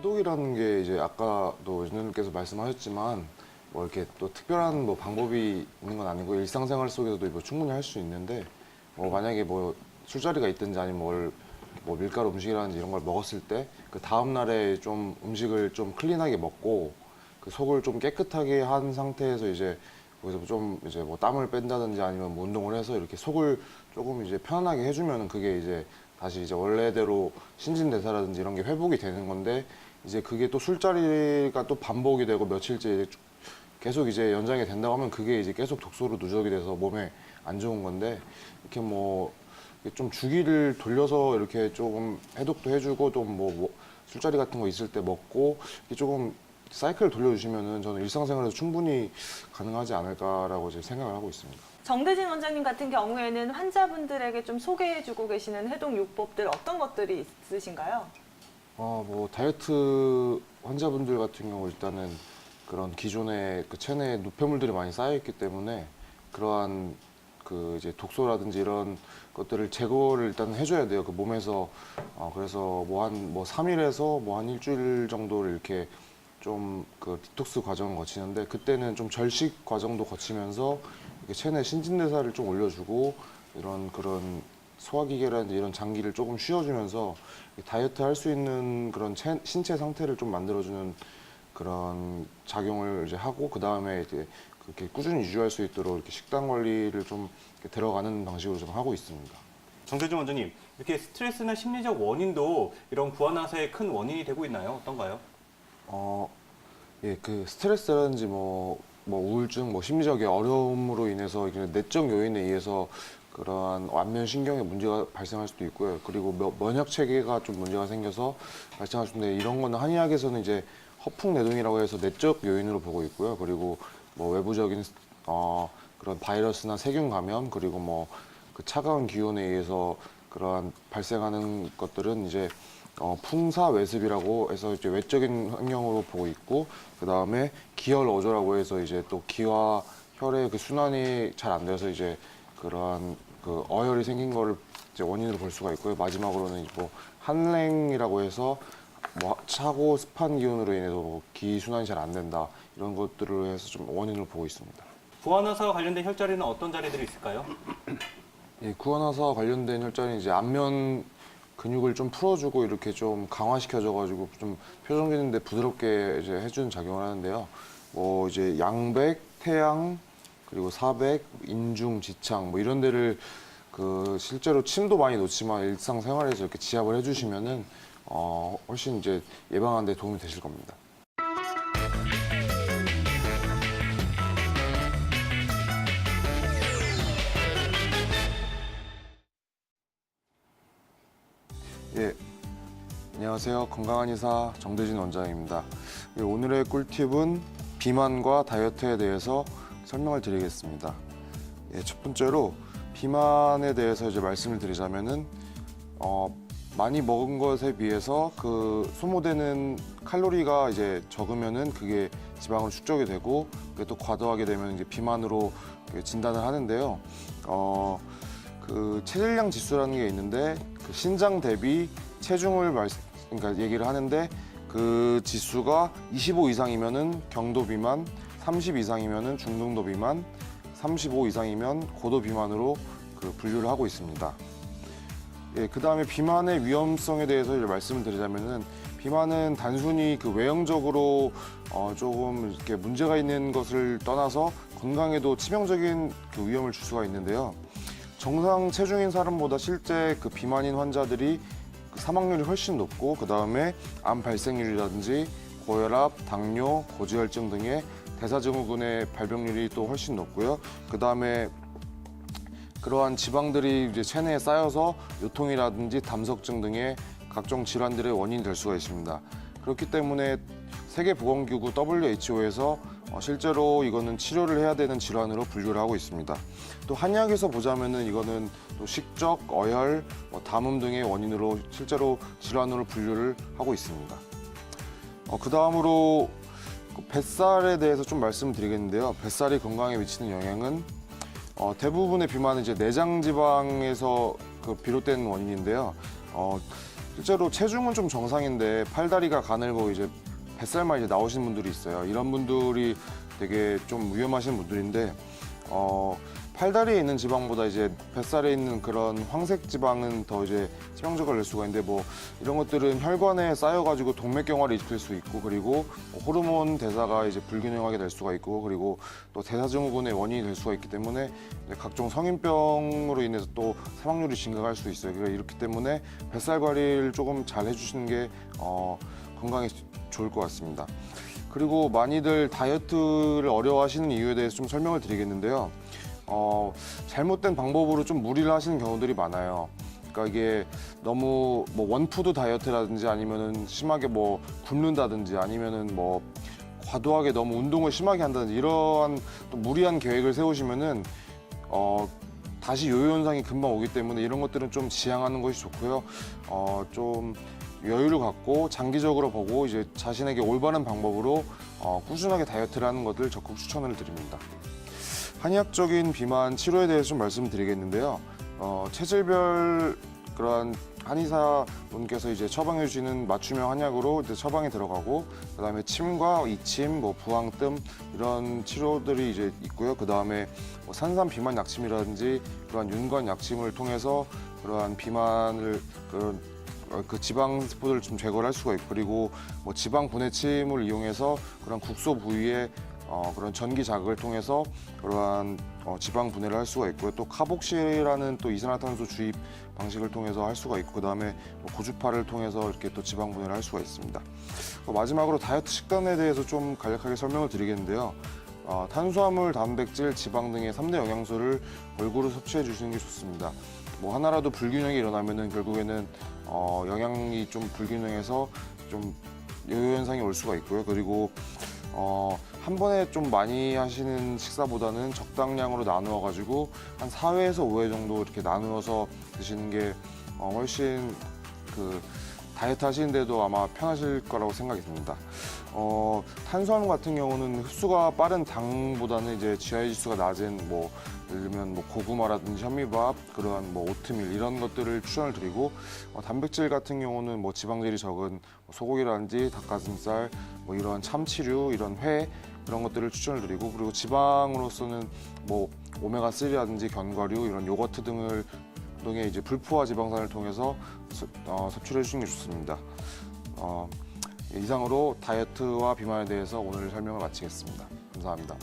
해독이라는 게 이제 아까도 원장님께서 말씀하셨지만 뭐 이렇게 또 특별한 뭐 방법이 있는 건 아니고 일상생활 속에서도 뭐 충분히 할 수 있는데 뭐 만약에 뭐 술자리가 있든지 아니면 뭐 밀가루 음식이라든지 이런 걸 먹었을 때 그 다음 날에 좀 음식을 좀 클린하게 먹고 그 속을 좀 깨끗하게 한 상태에서 이제 거기서 좀 이제 뭐 땀을 뺀다든지 아니면 뭐 운동을 해서 이렇게 속을 조금 이제 편안하게 해주면은 그게 이제 다시 이제 원래대로 신진대사라든지 이런 게 회복이 되는 건데 이제 그게 또 술자리가 또 반복이 되고 며칠째 이제 계속 이제 연장이 된다고 하면 그게 이제 계속 독소로 누적이 돼서 몸에 안 좋은 건데 이렇게 뭐 좀 주기를 돌려서 이렇게 조금 해독도 해주고 또 뭐 술자리 같은 거 있을 때 먹고 이렇게 조금 사이클을 돌려주시면은 저는 일상생활에서 충분히 가능하지 않을까라고 이제 생각을 하고 있습니다. 정대진 원장님 같은 경우에는 환자분들에게 좀 소개해주고 계시는 해독 요법들 어떤 것들이 있으신가요? 뭐 다이어트 환자분들 같은 경우 일단은 그런 기존에 그 체내에 노폐물들이 많이 쌓여 있기 때문에 그러한 그 이제 독소라든지 이런 것들을 제거를 일단 해줘야 돼요. 그 몸에서 그래서 뭐 한 3일에서 뭐 한 일주일 정도를 이렇게 좀 그 디톡스 과정을 거치는데 그때는 좀 절식 과정도 거치면서 이렇게 체내 신진대사를 좀 올려주고 이런 그런 소화기계라든지 이런 장기를 조금 쉬어주면서 다이어트 할 수 있는 그런 신체 상태를 좀 만들어주는 그런 작용을 이제 하고 그 다음에 이제 그렇게 꾸준히 유지할 수 있도록 이렇게 식단 관리를 좀 이렇게 들어가는 방식으로 좀 하고 있습니다. 정대진 원장님, 이렇게 스트레스나 심리적 원인도 이런 구안화사의 큰 원인이 되고 있나요? 어떤가요? 예, 그 스트레스라든지 뭐 우울증, 뭐 심리적인 어려움으로 인해서 이게 내적 요인에 의해서 그러한 안면 신경에 문제가 발생할 수도 있고요. 그리고 면역 체계가 좀 문제가 생겨서 발생할 수 있는데 이런 거는 한의학에서는 이제 허풍내동이라고 해서 내적 요인으로 보고 있고요. 그리고 뭐 외부적인 그런 바이러스나 세균 감염 그리고 뭐 그 차가운 기온에 의해서 그러한 발생하는 것들은 이제 풍사외습이라고 해서 이제 외적인 환경으로 보고 있고 그 다음에 기혈어조라고 해서 이제 또 기와 혈의 그 순환이 잘 안 돼서 이제 그러한 그 어혈이 생긴 거를 이제 원인으로 볼 수가 있고요. 마지막으로는 뭐 한랭이라고 해서 뭐 차고 습한 기온으로 인해서 뭐기 순환이 잘 안 된다 이런 것들을 해서 좀 원인을 보고 있습니다. 구안화사와 관련된 혈자리는 어떤 자리들이 있을까요? 예, 구안화사와 관련된 혈자리는 이제 안면 근육을 좀 풀어주고 이렇게 좀 강화시켜줘가지고 좀 표정 짓는데 부드럽게 이제 해주는 작용을 하는데요. 뭐 이제 양백, 태양, 그리고 사백, 인중, 지창 뭐 이런 데를 그 실제로 침도 많이 놓지만 일상생활에서 이렇게 지압을 해주시면은 훨씬 이제 예방하는 데 도움이 되실 겁니다. 예, 안녕하세요. 건강한 의사 정대진 원장입니다. 예, 오늘의 꿀팁은 비만과 다이어트에 대해서 설명을 드리겠습니다. 예, 첫 번째로 비만에 대해서 이제 말씀을 드리자면은 많이 먹은 것에 비해서 그 소모되는 칼로리가 이제 적으면은 그게 지방으로 축적이 되고 그게 또 과도하게 되면 이제 비만으로 진단을 하는데요. 그 체질량 지수라는 게 있는데 그 신장 대비 체중을 그러니까 얘기를 하는데 그 지수가 25 이상이면은 경도 비만, 30 이상이면은 중등도 비만, 35 이상이면 고도 비만으로 그 분류를 하고 있습니다. 예, 그 다음에 비만의 위험성에 대해서 이제 말씀을 드리자면은 비만은 단순히 그 외형적으로 조금 이렇게 문제가 있는 것을 떠나서 건강에도 치명적인 그 위험을 줄 수가 있는데요. 정상 체중인 사람보다 실제 그 비만인 환자들이 그 사망률이 훨씬 높고 그 다음에 암 발생률이라든지 고혈압, 당뇨, 고지혈증 등의 대사증후군의 발병률이 또 훨씬 높고요. 그 다음에 그러한 지방들이 이제 체내에 쌓여서 요통이라든지 담석증 등의 각종 질환들의 원인이 될 수가 있습니다. 그렇기 때문에 세계보건기구 WHO에서 실제로 이거는 치료를 해야 되는 질환으로 분류를 하고 있습니다. 또 한의학에서 보자면은 이거는 또 식적, 어혈, 담음 등의 원인으로 실제로 질환으로 분류를 하고 있습니다. 그 다음으로 뱃살에 대해서 좀 말씀드리겠는데요. 뱃살이 건강에 미치는 영향은 대부분의 비만은 이제 내장 지방에서 비롯된 원인인데요. 실제로 체중은 좀 정상인데 팔다리가 가늘고 이제 뱃살만 이제 나오시는 분들이 있어요. 이런 분들이 되게 좀 위험하신 분들인데 팔다리에 있는 지방보다 이제 뱃살에 있는 그런 황색 지방은 더 이제 치명적을 낼 수가 있는데 뭐 이런 것들은 혈관에 쌓여가지고 동맥경화를 일으킬 수 있고 그리고 호르몬 대사가 이제 불균형하게 될 수가 있고 그리고 또 대사증후군의 원인이 될 수가 있기 때문에 이제 각종 성인병으로 인해서 또 사망률이 증가할 수 있어요. 그래서 이렇기 때문에 뱃살 관리를 조금 잘 해주시는 게 건강에 좋을 것 같습니다. 그리고 많이들 다이어트를 어려워하시는 이유에 대해서 좀 설명을 드리겠는데요. 잘못된 방법으로 좀 무리를 하시는 경우들이 많아요. 그러니까 이게 너무 뭐 원푸드 다이어트라든지 아니면은 심하게 뭐 굶는다든지 아니면은 뭐 과도하게 너무 운동을 심하게 한다든지 이러한 또 무리한 계획을 세우시면은 다시 요요 현상이 금방 오기 때문에 이런 것들은 좀 지양하는 것이 좋고요. 좀 여유를 갖고 장기적으로 보고 이제 자신에게 올바른 방법으로 꾸준하게 다이어트를 하는 것을 적극 추천을 드립니다. 한의학적인 비만 치료에 대해서 좀 말씀드리겠는데요. 체질별 그러한 한의사분께서 이제 처방해 주시는 맞춤형 한약으로 이제 처방이 들어가고 그다음에 침과 이침, 뭐 부항뜸 이런 치료들이 이제 있고요. 그다음에 뭐 산삼 비만 약침이라든지 그러한 윤건 약침을 통해서 그러한 비만을 그 지방 세포들을 좀 제거를 할 수가 있고 그리고 뭐 지방 분해침을 이용해서 그런 국소 부위에 그런 전기 자극을 통해서 그러한 지방 분해를 할 수가 있고요. 또 카복시라는 또 이산화탄소 주입 방식을 통해서 할 수가 있고 그다음에 뭐 고주파를 통해서 이렇게 또 지방 분해를 할 수가 있습니다. 마지막으로 다이어트 식단에 대해서 좀 간략하게 설명을 드리겠는데요. 탄수화물, 단백질, 지방 등의 3대 영양소를 골고루 섭취해 주시는 게 좋습니다. 뭐 하나라도 불균형이 일어나면은 결국에는 영양이 좀 불균형해서 좀 요요 현상이 올 수가 있고요. 그리고 한 번에 좀 많이 하시는 식사보다는 적당량으로 나누어 가지고 한 4회에서 5회 정도 이렇게 나누어서 드시는 게 훨씬 그 다이어트 하시는데도 아마 편하실 거라고 생각이 듭니다. 탄수화물 같은 경우는 흡수가 빠른 당보다는 이제 GI 지수가 낮은 뭐 예를 들면 뭐 고구마라든지 현미밥, 그러한 뭐 오트밀 이런 것들을 추천을 드리고 단백질 같은 경우는 뭐 지방질이 적은 소고기라든지 닭가슴살, 뭐 이런 참치류, 이런 회 그런 것들을 추천을 드리고 그리고 지방으로서는 뭐 오메가3라든지 견과류, 이런 요거트 등의 이제 불포화 지방산을 통해서 섭취를 해주시는 게 좋습니다. 이상으로 다이어트와 비만에 대해서 오늘 설명을 마치겠습니다. 감사합니다.